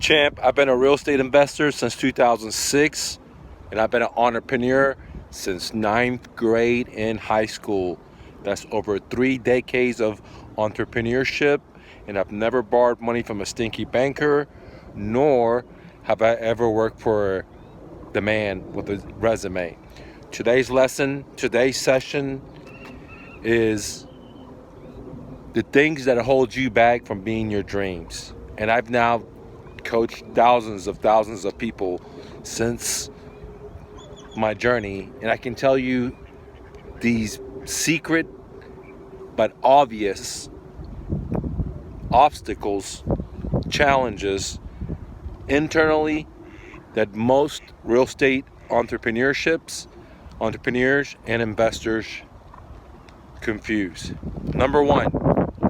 Champ, I've been a real estate investor since 2006, and I've been an entrepreneur since 9th grade in high school. That's over 3 decades of entrepreneurship, and I've never borrowed money from a stinky banker, nor have I ever worked for the man with a resume. Today's lesson, today's session is the things that hold you back from being your dreams. And I've now coached thousands of people since my journey, and I can tell you these secret but obvious obstacles, challenges internally that most real estate entrepreneurs and investors confuse. Number one,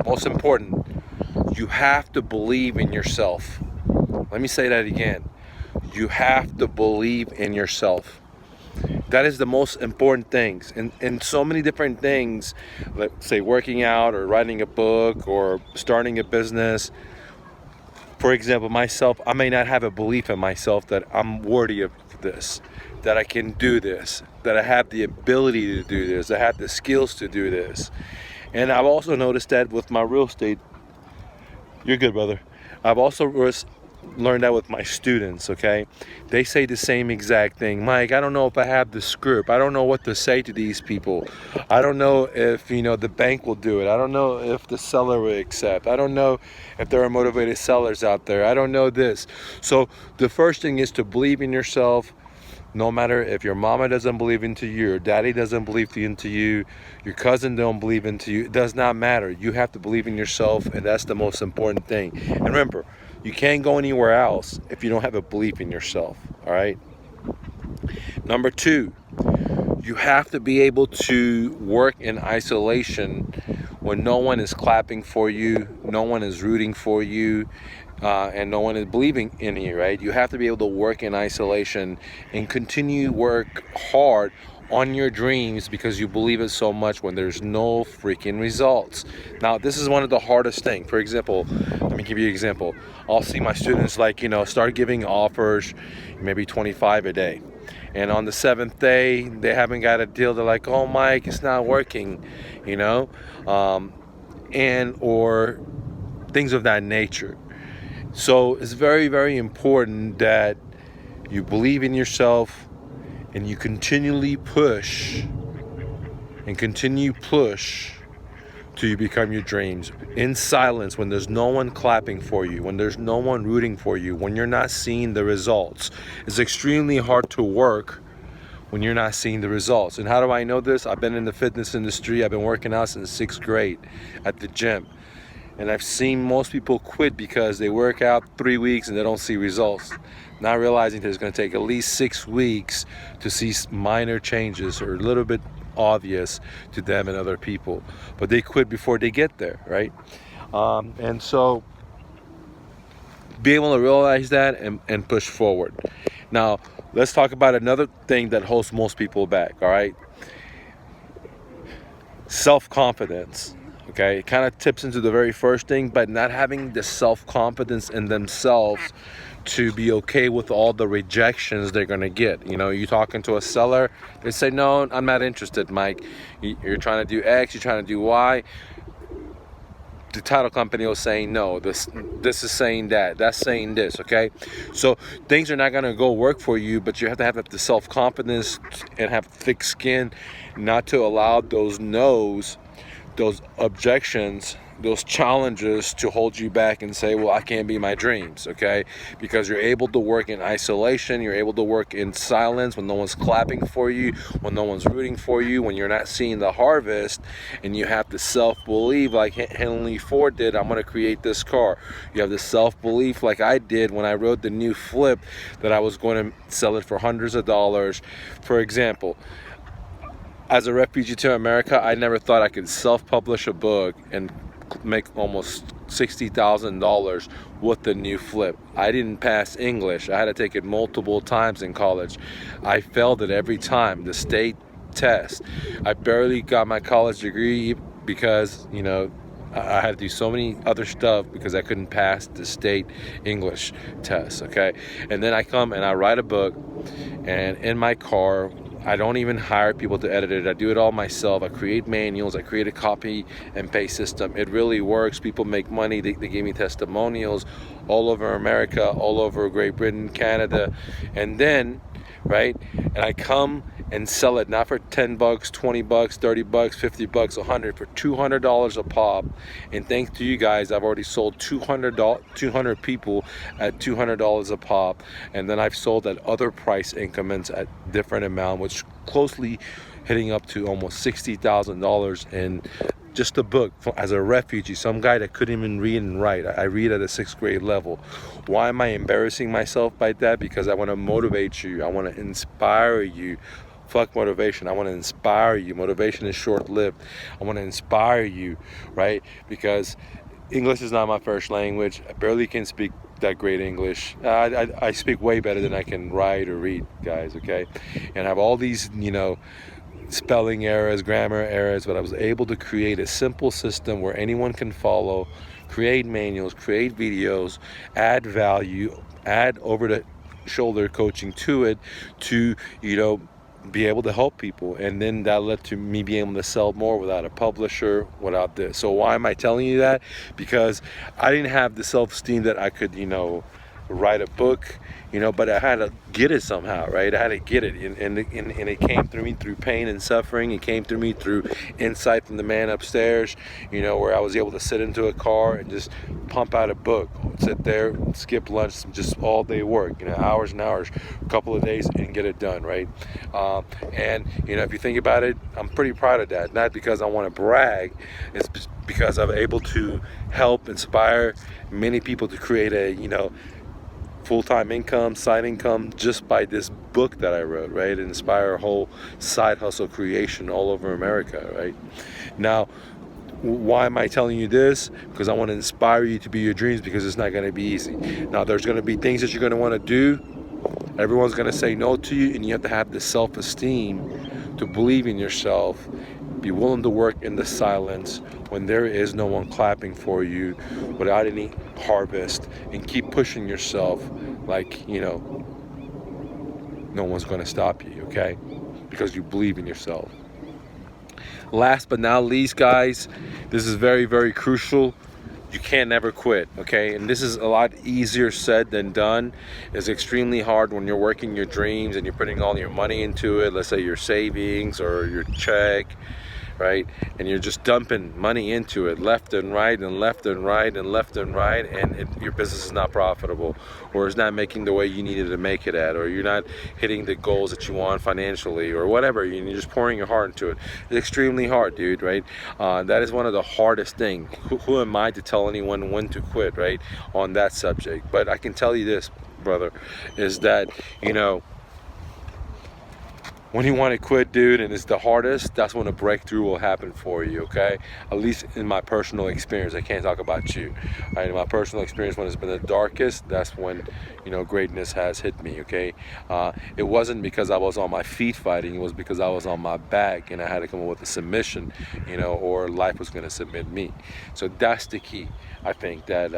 most important, you have to believe in yourself. Let me say that again. You have to believe in yourself. That is the most important things. And so many different things, let's say working out or writing a book or starting a business. For example, myself, I may not have a belief in myself that I'm worthy of this, that I can do this, that I have the ability to do this, I have the skills to do this. And I've also noticed that with my real estate. You're good, brother. I've also learned that with my students, okay? They say the same exact thing. Mike, I don't know if I have the script. I don't know what to say to these people. I don't know if, the bank will do it. I don't know if the seller will accept. I don't know if there are motivated sellers out there. I don't know this. So the first thing is to believe in yourself. No matter if your mama doesn't believe into you, your daddy doesn't believe into you, your cousin don't believe into you, it does not matter. You have to believe in yourself, and that's the most important thing. And remember, you can't go anywhere else if you don't have a belief in yourself, all right? Number two, you have to be able to work in isolation when no one is clapping for you, no one is rooting for you, and no one is believing in you, right? You have to be able to work in isolation and continue work hard on your dreams because you believe it so much when there's no freaking results. Now, this is one of the hardest things. For example, let me give you an example. I'll see my students start giving offers, maybe 25 a day. And on the 7th day, they haven't got a deal. They're like, oh, Mike, it's not working, or things of that nature. So it's very, very important that you believe in yourself and you continually push till you become your dreams in silence, when there's no one clapping for you, when there's no one rooting for you, when you're not seeing the results. It's extremely hard to work when you're not seeing the results. And how do I know this? I've been in the fitness industry. I've been working out since 6th grade at the gym. And I've seen most people quit because they work out 3 weeks and they don't see results, not realizing that it's going to take at least 6 weeks to see minor changes or a little bit obvious to them and other people. But they quit before they get there, right? And so be able to realize that and push forward. Now, let's talk about another thing that holds most people back, all right? Self-confidence. Okay, it kind of tips into the very first thing, but not having the self-confidence in themselves to be okay with all the rejections they're going to get. You're talking to a seller, they say, no, I'm not interested, Mike. You're trying to do X, you're trying to do Y. The title company will say, no, this is saying that, that's saying this, okay? So things are not going to go work for you, but you have to have the self-confidence and have thick skin not to allow those no's, those objections, those challenges to hold you back and say, well, I can't be my dreams, okay? Because you're able to work in isolation, you're able to work in silence when no one's clapping for you, when no one's rooting for you, when you're not seeing the harvest, and you have the self-belief like Henry Ford did, I'm gonna create this car. You have the self-belief like I did when I wrote the new flip that I was going to sell it for hundreds of dollars. For example, as a refugee to America, I never thought I could self-publish a book and make almost $60,000 with the new flip. I didn't pass English. I had to take it multiple times in college. I failed it every time, the state test. I barely got my college degree because, I had to do so many other stuff because I couldn't pass the state English test, okay? And then I come and I write a book, and in my car, I don't even hire people to edit it. I do it all myself. I create manuals. I create a copy and paste system. It really works. People make money. They give me testimonials all over America, all over Great Britain, Canada. And then, right, and I come and sell it not for 10 bucks, 20 bucks, 30 bucks, 50 bucks, 100, for $200 a pop. And thanks to you guys, I've already sold 200 people at $200 a pop. And then I've sold at other price increments at different amount, which closely hitting up to almost $60,000 in just a book as a refugee, some guy that couldn't even read and write. I read at a 6th grade level. Why am I embarrassing myself by that? Because I want to motivate you. I want to inspire you. Fuck motivation. I want to inspire you. Motivation is short-lived. I want to inspire you, right? Because English is not my first language. I barely can speak that great English. I speak way better than I can write or read, guys, okay? And I have all these, spelling errors, grammar errors, but I was able to create a simple system where anyone can follow, create manuals, create videos, add value, add over-the-shoulder coaching to it to, be able to help people. And then that led to me being able to sell more without a publisher, without this. So why am I telling you that? Because I didn't have the self-esteem that I could, write a book, but I had to get it somehow, right? I had to get it, and it came through me through pain and suffering. It came through me through insight from the man upstairs, where I was able to sit into a car and just pump out a book, sit there, skip lunch, just all day work, hours and hours, a couple of days, and get it done, right? And if you think about it, I'm pretty proud of that. Not because I want to brag, it's because I'm able to help inspire many people to create a full-time income, side income, just by this book that I wrote, right? Inspire a whole side hustle creation all over America, right? Now, why am I telling you this? Because I want to inspire you to be your dreams, because it's not going to be easy. Now, there's going to be things that you're going to want to do. Everyone's going to say no to you, and you have to have the self-esteem to believe in yourself, be willing to work in the silence when there is no one clapping for you, without any harvest, and keep pushing yourself like, no one's going to stop you, okay? Because you believe in yourself. Last but not least, guys, this is very, very crucial. You can't never quit, okay? And this is a lot easier said than done. It's extremely hard when you're working your dreams and you're putting all your money into it. Let's say your savings or your check, right? And you're just dumping money into it left and right and left and right and left and right, and your business is not profitable, or it's not making the way you needed to make it at, or you're not hitting the goals that you want financially, or whatever. You're just pouring your heart into it. It's extremely hard, dude, right? That is one of the hardest things. Who am I to tell anyone when to quit, right, on that subject? But I can tell you this, brother, is that, when you want to quit, dude, and it's the hardest, that's when a breakthrough will happen for you, okay? At least in my personal experience. I can't talk about you. Right? In my personal experience, when it's been the darkest, that's when, greatness has hit me, okay? It wasn't because I was on my feet fighting. It was because I was on my back, and I had to come up with a submission, or life was going to submit me. So that's the key. I think that,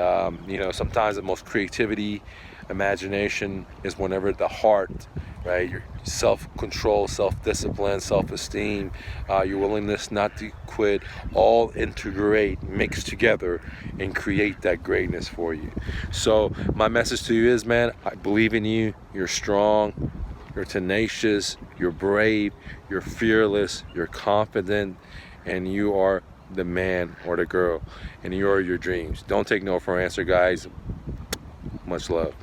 sometimes the most creativity, imagination is whenever the heart, right, your self-control, self-discipline, self-esteem, your willingness not to quit, all integrate, mix together, and create that greatness for you. So my message to you is, man, I believe in you. You're strong, you're tenacious, you're brave, you're fearless, you're confident, and you are the man or the girl, and you are your dreams. Don't take no for an answer, guys. Much love.